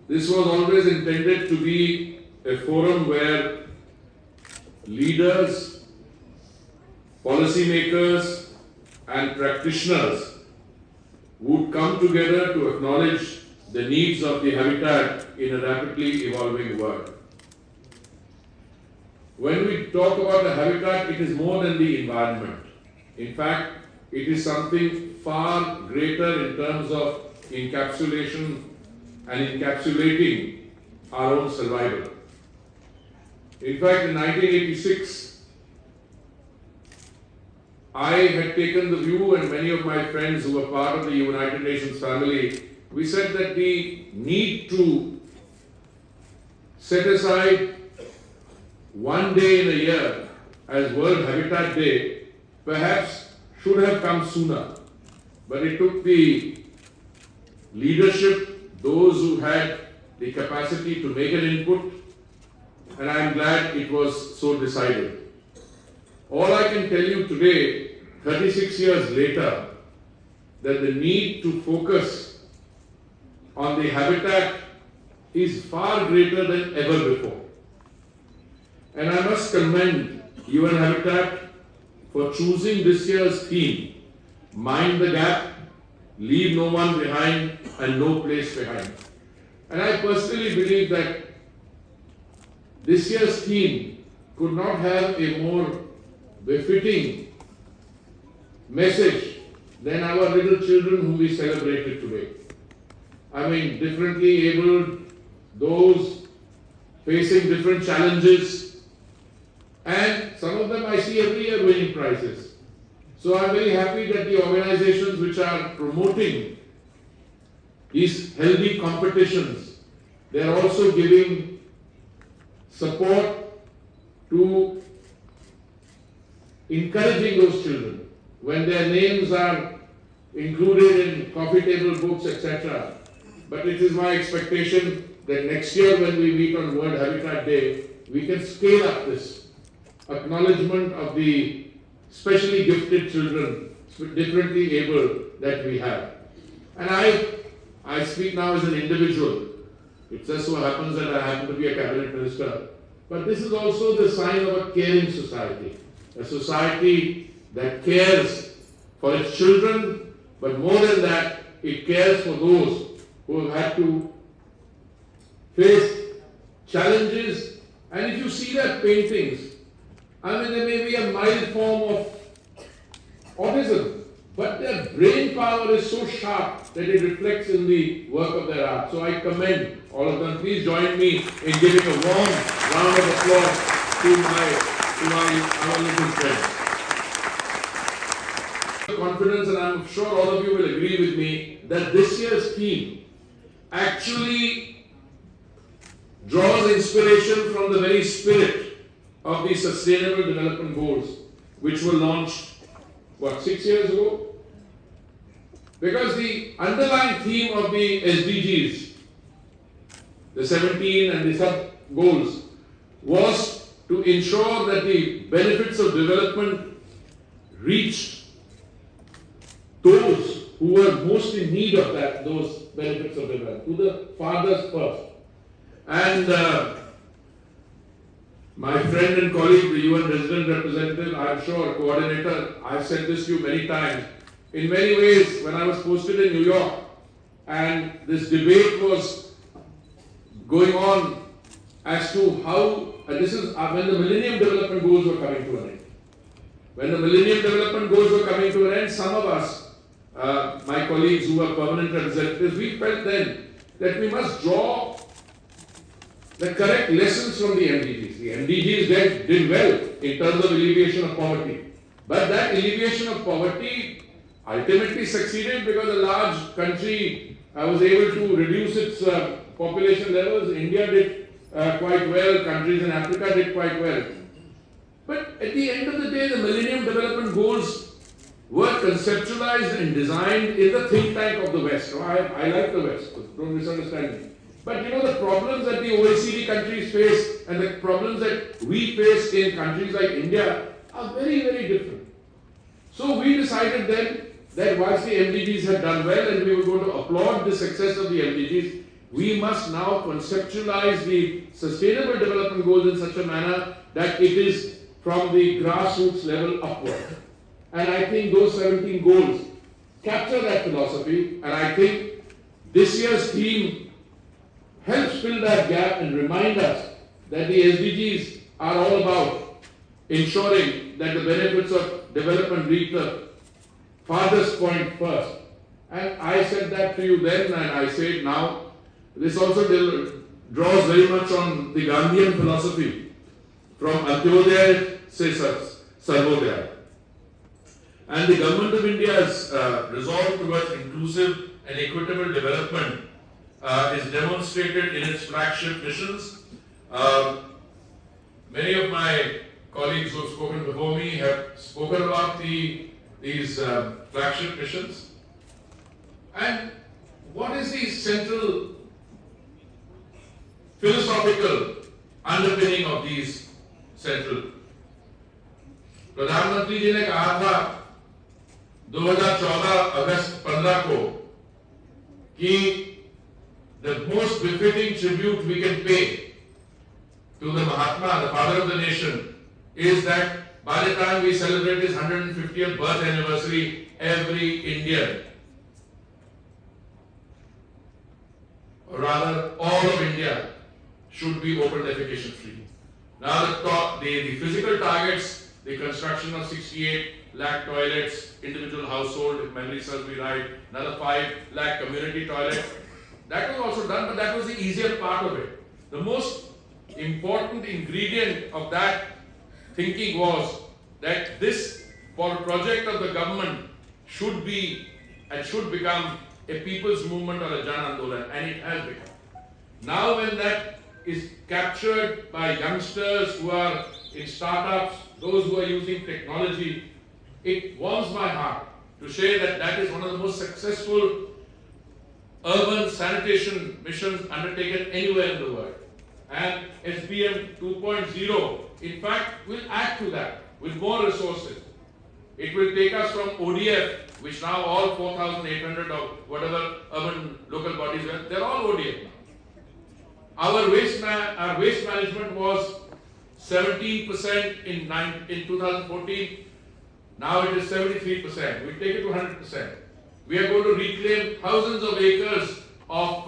This was always intended to be a forum where leaders, policymakers and practitioners would come together to acknowledge the needs of the habitat in a rapidly evolving world. When we talk about the habitat, it is more than the environment. In fact, it is something far greater in terms of encapsulation and encapsulating our own survival. In fact, in 1986, I had taken the view, and many of my friends who were part of the United Nations family, we said that the need to set aside one day in a year as World Habitat Day perhaps should have come sooner. But it took the leadership, those who had the capacity to make an input, and I am glad it was so decided. All I can tell you today, 36 years later, that the need to focus on the habitat is far greater than ever before. And I must commend UN Habitat for choosing this year's theme, Mind the Gap, Leave No One Behind and No Place Behind. And I personally believe that this year's theme could not have a more befitting message than our little children whom we celebrated today. I mean, differently abled, those facing different challenges, and some of them I see every year winning prizes. So I'm very happy that the organizations which are promoting these healthy competitions, they are also giving support to encouraging those children when their names are included in coffee table books, etc. But it is my expectation that next year when we meet on World Habitat Day, we can scale up this acknowledgement of the specially gifted children, differently able that we have. And I speak now as an individual. It just so happens that I happen to be a cabinet minister. But this is also the sign of a caring society. A society that cares for its children, but more than that, it cares for those who have had to face challenges. And if you see their paintings, I mean, there may be a mild form of autism, but their brain power is so sharp that it reflects in the work of their art. So I commend all of them. Please join me in giving a warm round of applause to our little friends. Confidence, and I'm sure all of you will agree with me, that this year's theme actually draws inspiration from the very spirit of the Sustainable Development Goals, which were launched, 6 years ago? Because the underlying theme of the SDGs, the 17 and the sub-goals, was to ensure that the benefits of development reached those who were most in need of those benefits of development, to the farthest first. And my friend and colleague, the UN resident representative, I'm sure, coordinator, I've said this to you many times. In many ways, when I was posted in New York, and this debate was going on as to how, and this is when the Millennium Development Goals were coming to an end. When the Millennium Development Goals were coming to an end, some of us, my colleagues who were permanent representatives, we felt then that we must draw the correct lessons from the MDGs. The MDGs did well in terms of alleviation of poverty. But that alleviation of poverty ultimately succeeded because a large country was able to reduce its population levels. India did quite well, countries in Africa did quite well. But at the end of the day, the Millennium Development Goals were conceptualized and designed in the think tank of the West. So I like the West, don't misunderstand me. But you know, the problems that the OECD countries face and the problems that we face in countries like India are very, very different. So we decided then that whilst the MDGs had done well and we were going to applaud the success of the MDGs, We must now conceptualize the sustainable development goals in such a manner that it is from the grassroots level upward. And I think those 17 goals capture that philosophy, and I think this year's theme helps fill that gap and remind us that the SDGs are all about ensuring that the benefits of development reach the farthest point first. And I said that to you then, and I say it now. This also draws very much on the Gandhian philosophy from Antyodaya se Sarvodaya. And the Government of India's resolve towards inclusive and equitable development is demonstrated in its flagship missions. Many of my colleagues who have spoken before me have spoken about these flagship missions. And what is the central philosophical underpinning of these central? प्रधानमंत्री जी ने कहा था 2014 अगस्त 15 को कि the most befitting tribute we can pay to the Mahatma, the father of the nation, is that by the time we celebrate his 150th birth anniversary, every Indian, or rather all of India, should be open defecation free. Now the physical targets, the construction of 68 lakh toilets, individual household, if memory serves me right, another 5 lakh community toilets, that was also done, but that was the easier part of it. The most important ingredient of that thinking was that this project of the government should be and should become a people's movement or a Jan Andolan, and it has become. Now when that is captured by youngsters who are in startups, those who are using technology, it warms my heart to say that that is one of the most successful urban sanitation missions undertaken anywhere in the world. And SBM 2.0, in fact, will add to that with more resources. It will take us from ODF, which now all 4,800 or whatever urban local bodies are, they're all ODF now. Our waste management was 17% in 2014. Now it is 73%. We take it to 100%. We are going to reclaim thousands of acres of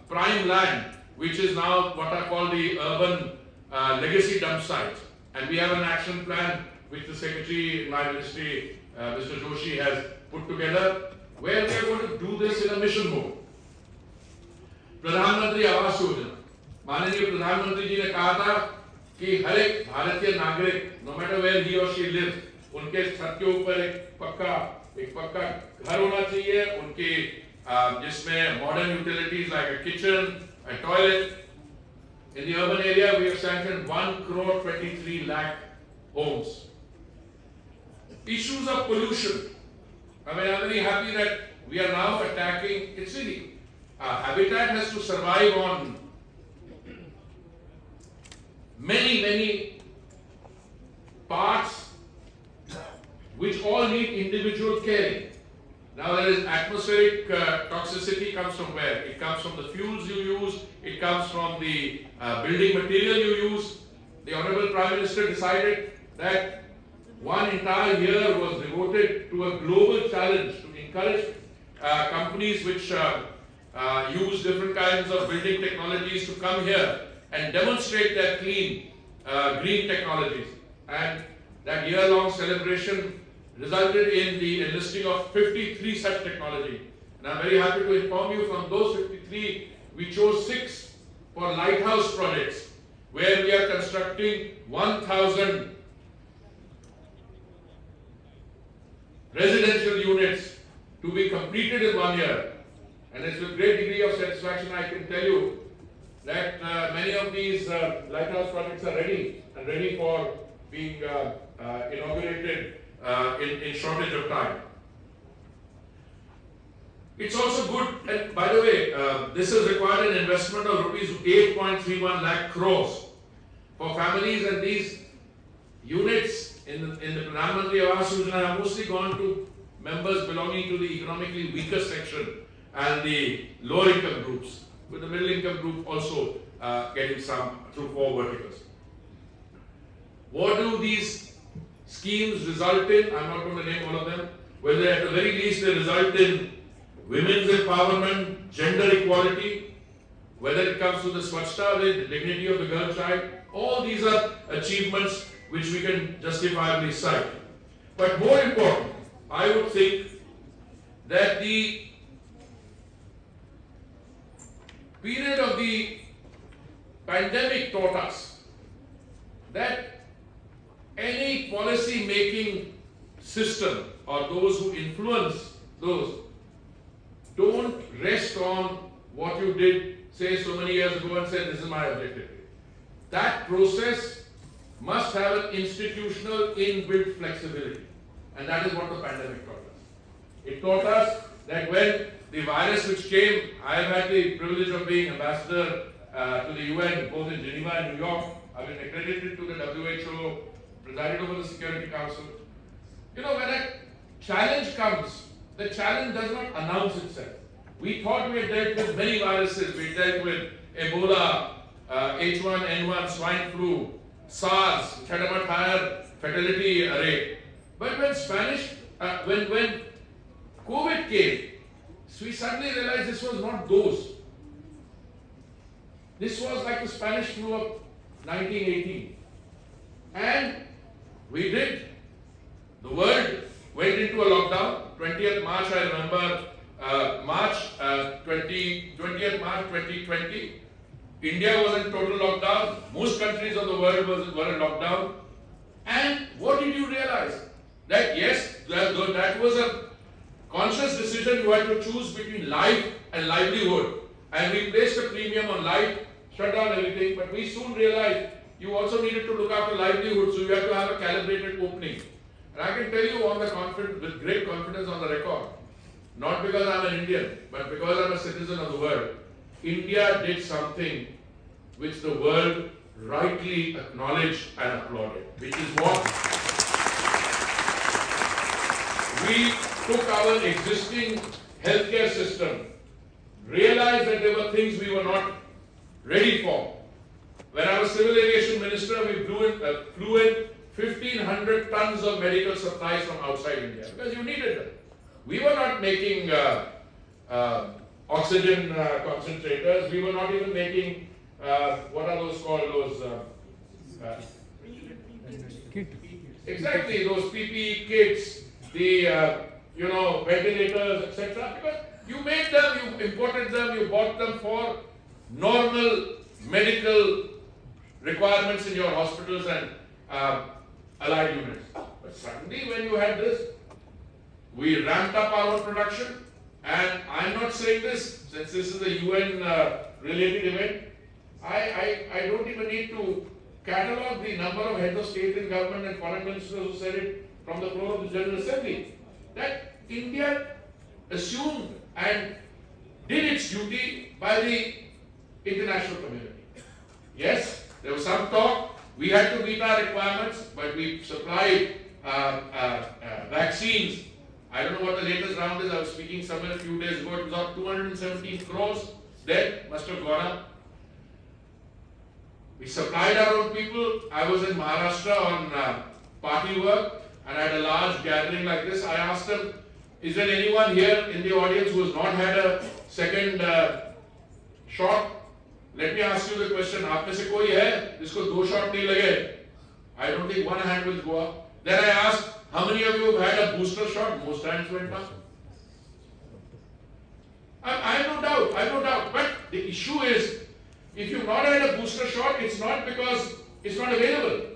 prime land, which is now what I call the urban legacy dump sites. And we have an action plan which the Secretary in my ministry, Mr. Joshi, has put together, where we are going to do this in a mission mode. प्रधानमंत्री आवास योजना, माननीय प्रधानमंत्री जी ने कहा था कि हर एक भारतीय नागरिक, no matter where he or she lives, उनके छत के ऊपर एक पक्का घर होना चाहिए, उनके जिसमें modern utilities like a kitchen, a toilet. In the urban area, we have sanctioned 1,23 lakh homes. Issues of pollution. I mean, I'm very happy that we are now attacking. It's really habitat has to survive on many parts which all need individual caring. Now there is atmospheric toxicity comes from where? It comes from the fuels you use, it comes from the building material you use. The Honorable Prime Minister decided that one entire year was devoted to a global challenge to encourage companies which use different kinds of building technologies to come here and demonstrate their clean, green technologies. And that year-long celebration resulted in the enlisting of 53 such technology. And I'm very happy to inform you from those 53, we chose 6 for lighthouse projects, where we are constructing 1,000 residential units to be completed in 1 year. And it's with great degree of satisfaction I can tell you that many of these lighthouse projects are ready for being inaugurated in shortage of time. It's also good, and by the way, this has required an investment of rupees 8.31 lakh crores for families, and these units in the Pradhan Mantri Awas Yojana have mostly gone to members belonging to the economically weaker section and the lower income groups. with the middle income group also getting some through 4 verticals. What do these schemes result in? I'm not going to name all of them. Whether at the very least they result in women's empowerment, gender equality, whether it comes to the Swachhta, the dignity of the girl child, all these are achievements which we can justifiably cite. But more important, I would think that the period of the pandemic taught us that any policy making system or those who influence those don't rest on what you did say so many years ago and say this is my objective. That process must have an institutional inbuilt flexibility, and that is what the pandemic taught us. It taught us that when the virus which came, I have had the privilege of being ambassador to the UN both in Geneva and New York. I've been accredited to the WHO, presided over the Security Council. You know, when a challenge comes, the challenge does not announce itself. We thought we had dealt with many viruses. We dealt with Ebola, H1N1, swine flu, SARS, which had a much higher fatality rate. But when COVID came, we suddenly realized this was not those. This was like the Spanish flu of 1918. And we did. The world went into a lockdown. 20th March, I remember, 20th March 2020. India was in total lockdown. Most countries of the world were in lockdown. And what did you realize? That yes, that was a conscious decision. You had to choose between life and livelihood. And we placed a premium on life, shut down everything. But we soon realized you also needed to look after livelihood. So you had to have a calibrated opening. And I can tell you with great confidence on the record, not because I'm an Indian, but because I'm a citizen of the world, India did something which the world rightly acknowledged and applauded, which is what we took our existing healthcare system, realized that there were things we were not ready for. When I was civil aviation minister, we flew in 1,500 tons of medical supplies from outside India because you needed them. We were not making oxygen concentrators. We were not even making what are those called? Exactly, those PPE kits, the ventilators, etc. Because you made them, you imported them, you bought them for normal medical requirements in your hospitals and allied units. But suddenly, when you had this, we ramped up our own production. And I'm not saying this since this is a UN related event. I don't even need to catalogue the number of heads of state and government and foreign ministers who said it from the floor of the General Assembly that India assumed and did its duty by the international community. Yes, there was some talk. We had to meet our requirements, but we supplied vaccines. I don't know what the latest round is. I was speaking somewhere a few days ago. It was about 217 crores dead, must have gone up. We supplied our own people. I was in Maharashtra on party work and I had a large gathering like this. I asked them, is there anyone here in the audience who has not had a second shot? Let me ask you the question. आप में से कोई है जिसको 2 shot नहीं लगे? I don't think one hand will go up. Then I asked, how many of you have had a booster shot? Most hands went up. I have no doubt. But the issue is, if you've not had a booster shot, it's not because it's not available.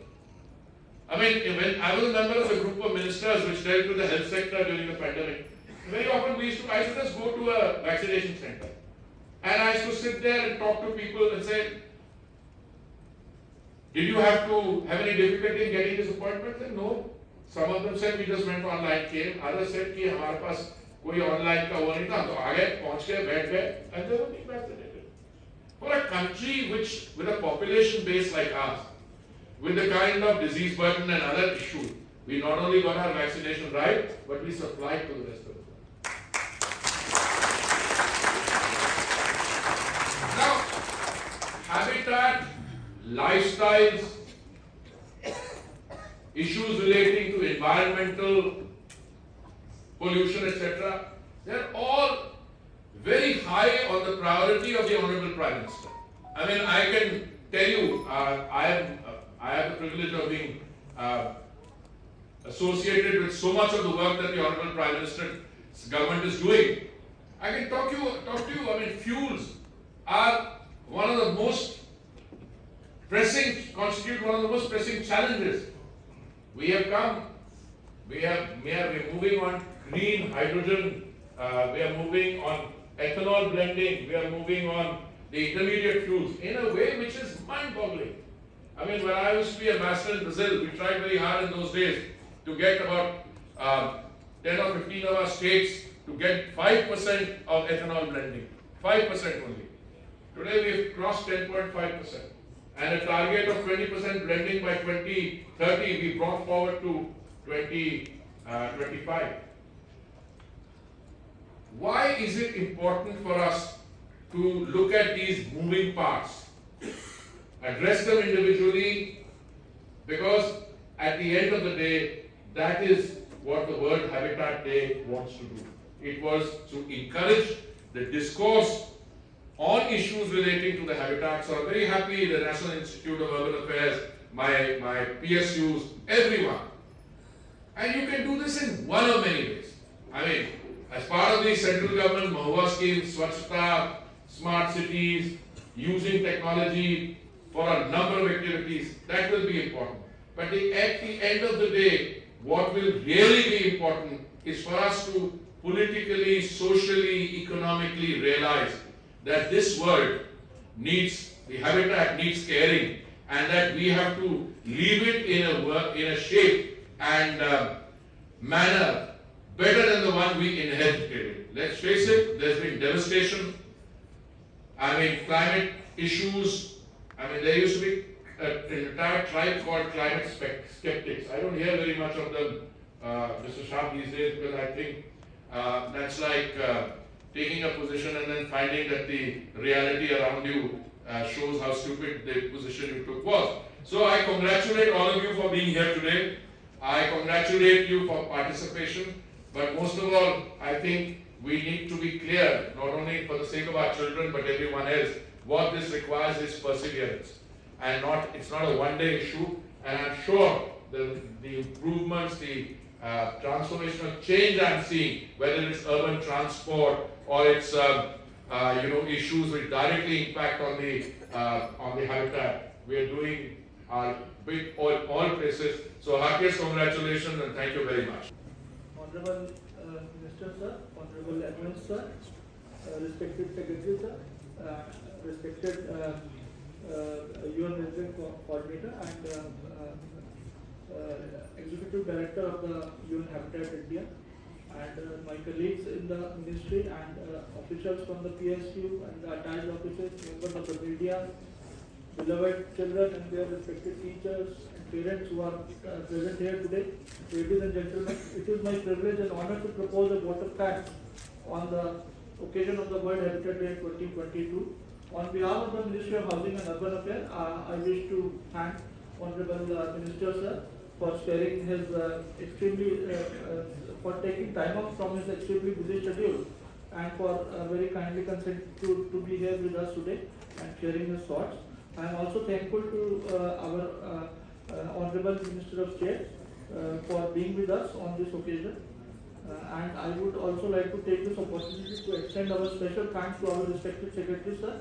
I mean, when I was a member of a group of ministers which dealt with the health sector during the pandemic, very often I used to just go to a vaccination center. And I used to sit there and talk to people and say, did you have any difficulty in getting this appointment? They said, no. Some of them said we just went online, came. Others said कि हमारे पास कोई online का वो नहीं था, तो आ गए, पहुंच गए, बैठ गए, and they were being vaccinated. For a country with a population base like ours, with the kind of disease burden and other issues, we not only got our vaccination right, but we supplied to the rest of the world. lifestyles, issues relating to environmental pollution, etc. They're all very high on the priority of the Honorable Prime Minister. I mean, I can tell you, I have the privilege of being associated with so much of the work that the Honorable Prime Minister's government is doing. I can talk to you. I mean, fuels are one of the most constitute one of the most pressing challenges. We're moving on green hydrogen, we are moving on ethanol blending, we are moving on the intermediate fuels in a way which is mind-boggling. I mean, when I used to be a master in Brazil, we tried very hard in those days to get about 10 or 15 of our states to get 5% of ethanol blending. 5% only. Today we've crossed 10.5%. And a target of 20% blending by 2030 we brought forward to 2025. Why is it important for us to look at these moving parts, address them individually? Because at the end of the day, that is what the World Habitat Day wants to do. It was to encourage the discourse on issues relating to the habitat. So I'm very happy the National Institute of Urban Affairs, my PSUs, everyone. And you can do this in one of many ways. I mean, as part of the central government Mahua scheme, Swachhata, smart cities, using technology for a number of activities, that will be important. But at the end of the day, what will really be important is for us to politically, socially, economically realize that this world needs, the habitat needs caring, and that we have to leave it in a shape and manner better than the one we inherited. Let's face it, there's been devastation. I mean, climate issues. I mean, there used to be an entire tribe called climate skeptics. I don't hear very much of them, Mr. Shah, these days, because I think that's like taking a position and then finding that the reality around you shows how stupid the position you took was. So I congratulate all of you for being here today. I congratulate you for participation. But most of all, I think we need to be clear, not only for the sake of our children, but everyone else, what this requires is perseverance. And it's not a one-day issue. And I'm sure the improvements, the transformational change I'm seeing, whether it's urban transport or it's issues which directly impact on the habitat, we are doing our bit all places. So heartiest congratulations and thank you very much. Honorable Minister Sir, Honorable Admin Sir, respected Secretary Sir, respected UN Resident Coordinator and Executive Director of the UN Habitat India, and my colleagues in the ministry and officials from the PSU and the attached officers, members of the media, beloved children and their respected teachers and parents who are present here today. Ladies and gentlemen, it is my privilege and honor to propose a vote of thanks on the occasion of the World Habitat Day 2022. On behalf of the Ministry of Housing and Urban Affairs, I wish to thank Honorable Minister Sir for sharing his for taking time off from his extremely busy schedule and for very kindly consent to be here with us today and sharing his thoughts. I am also thankful to our Honorable Minister of State for being with us on this occasion. And I would also like to take this opportunity to extend our special thanks to our respected Secretary Sir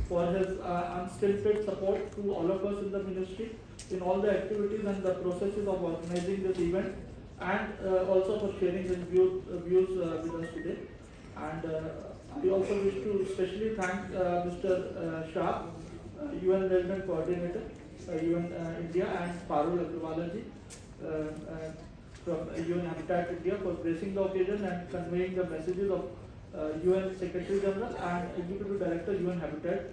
for his unstinted support to all of us in the ministry in all the activities and the processes of organizing this event, and also for sharing his views with us today. And I also wish to especially thank Mr. Shah, UN Resident Coordinator, UN India, and Parul Agrawalaji from UN Habitat India for gracing the occasion and conveying the messages of UN Secretary General and Executive Director UN Habitat.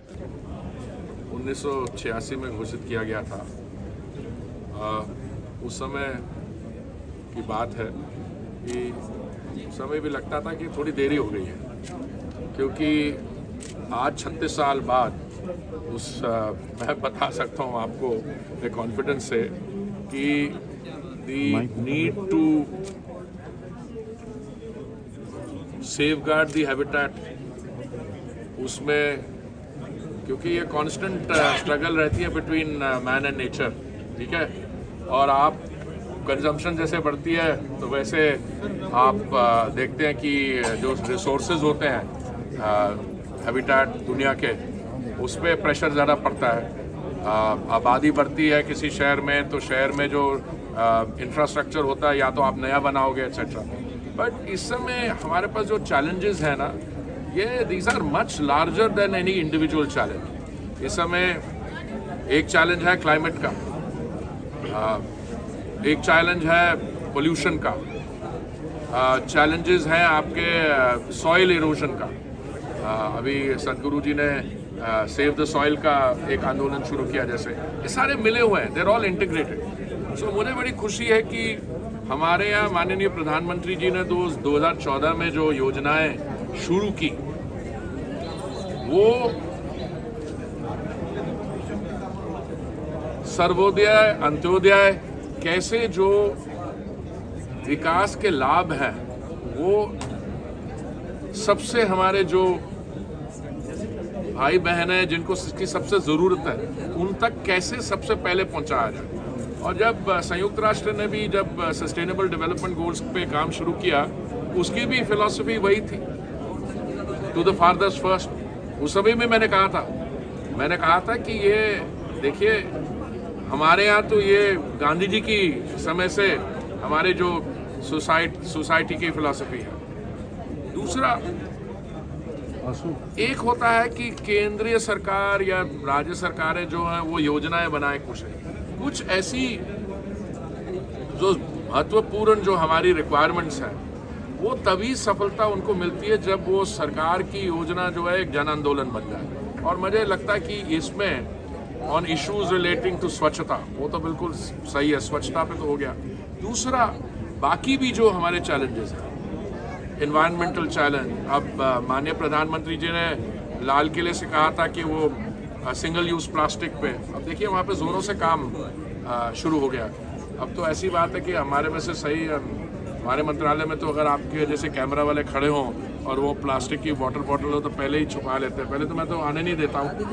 1986 में घोषित किया गया था। उस समय की बात है कि उस समय भी लगता था कि थोड़ी देरी हो गई है, क्योंकि आज 36 साल बाद मैं बता सकता हूँ आपको कॉन्फिडेंस से कि the need to safeguard the habitat, उसमें क्योंकि ये कांस्टेंट स्ट्रगल रहती है बिटवीन मैन एंड नेचर, ठीक है, और आप कंजम्पशन जैसे बढ़ती है तो वैसे आप देखते हैं कि जो रिसोर्सेज होते हैं हैबिटेट दुनिया के, उस पर प्रेशर ज़्यादा पड़ता है। आबादी बढ़ती है किसी शहर में तो शहर में जो इंफ्रास्ट्रक्चर होता है या तो आप नया बनाओगे एक्सेट्रा, बट इस समय हमारे पास जो चैलेंजेस हैं ना, ये these are much larger than any individual challenge. इस समय एक चैलेंज है क्लाइमेट का, एक चैलेंज है पोल्यूशन का, चैलेंजेस हैं आपके सॉइल इरोजन का। अभी सदगुरु जी ने सेव द सॉइल का एक आंदोलन शुरू किया, जैसे ये सारे मिले हुए हैं, दे आर ऑल इंटीग्रेटेड। सो मुझे बड़ी खुशी है कि हमारे यहाँ माननीय प्रधानमंत्री जी ने 2014 में जो योजनाएं शुरू की, वो सर्वोदय अंत्योदय कैसे जो विकास के लाभ हैं वो सबसे हमारे जो भाई बहन हैं जिनको इसकी सबसे ज़रूरत है उन तक कैसे सबसे पहले पहुंचाया जाए। और जब संयुक्त राष्ट्र ने भी जब सस्टेनेबल डेवलपमेंट गोल्स पे काम शुरू किया, उसकी भी फिलॉसफी वही थी, टू द फादर्स फर्स्ट। उस समय में मैंने कहा था कि ये देखिए, हमारे यहाँ तो ये गांधी जी की समय से हमारे जो सोसाइटी की फिलॉसफी है। दूसरा एक होता है कि केंद्रीय सरकार या राज्य सरकारें जो हैं वो योजनाएं बनाए कुछ ऐसी जो महत्वपूर्ण जो हमारी रिक्वायरमेंट्स हैं वो तभी सफलता उनको मिलती है जब वो सरकार की योजना जो है एक जन आंदोलन बन जाए। और मुझे लगता है कि इसमें ऑन इश्यूज रिलेटिंग टू स्वच्छता, वो तो बिल्कुल सही है, स्वच्छता पे तो हो गया। दूसरा बाकी भी जो हमारे चैलेंजेस हैं, इन्वायरमेंटल चैलेंज, अब माननीय प्रधानमंत्री जी ने लाल किले से कहा था कि वो सिंगल यूज़ प्लास्टिक पे, अब देखिए वहाँ पे ज़ोरों से काम शुरू हो गया। अब तो ऐसी बात है कि हमारे में से सही हमारे मंत्रालय में तो अगर आपके जैसे कैमरा वाले खड़े हों और वो प्लास्टिक की वाटर बॉटल हो तो पहले ही छुपा लेते हैं, पहले तो मैं तो आने नहीं देता हूँ।